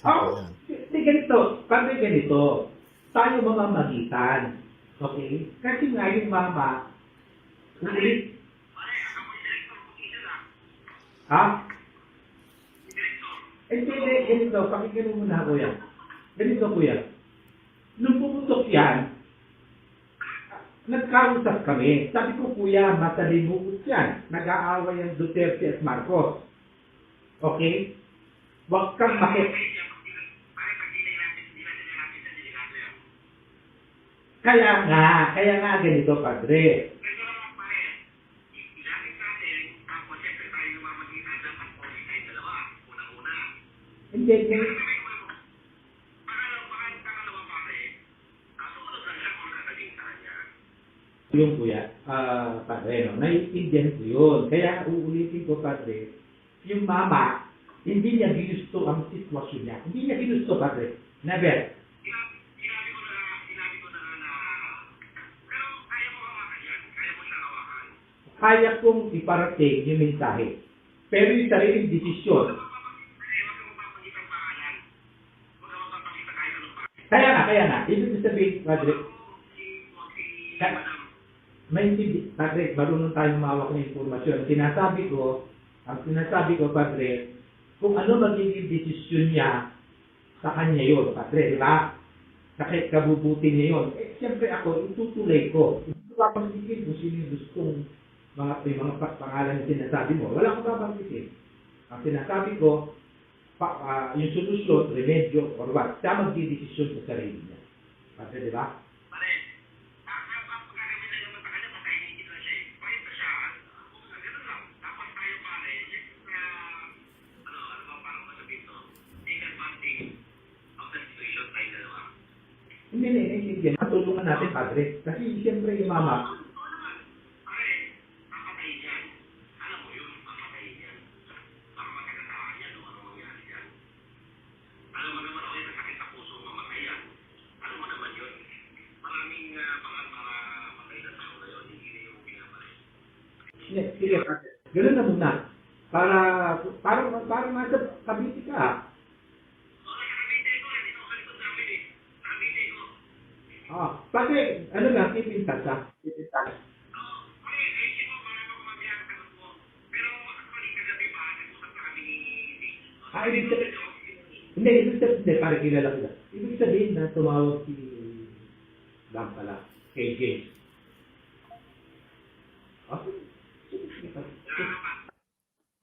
Oh, yan. ganito, pag ganito, tayo mamamagitan. Okay? Kasi nga yung mama, ulit, ha? Hindi, ganito, pakinggan mo muna, kuya. Ganito, kuya. Nung pumutok yan, nagkausap kami. Sabi ko, kuya, matalimugot yan. Nag-aaway ang Duterte at Marcos. Okay? Huwag kang kaya nga ganito, padre. Hindi, yung kuya, padre, no? Naiintindihan ko yun. Kaya uulitin ko, padre, yung mama, hindi niya ginusto ang sitwasyon niya. Hindi niya ginusto, padre. Never. Kaya kong iparating yung mensahe. Pero yung sariling desisyon. Kaya nga. Ibig sabihin, padre, may hindi, padre, marunong tayong mawak ng informasyon. Ang sinasabi ko, padre, kung ano magiging desisyon niya, sa kanya yun, padre, di ba? Kasi kabubuti niya yun. Eh, siyempre ako, itutulay ko. Hindi ko papanggitin kung sino yung gustong mga pangalan na sinasabi mo. Wala akong papanggitin. Ang sinasabi ko, yung solusyon, remedyo, or what, siya magdidesisyon sa sarili niya. Padre, di ba? Hindi. Matulungan natin, padre. Kasi siyempre yung mama, sige, padre. Ganun na muna. Para nasa Cavite ka. Padre, ano lang, pipintas ha? Pipintas. Ibig sabihin, para kilala ko lang. Ibig sabihin na tumawag si Lam pala, kay James.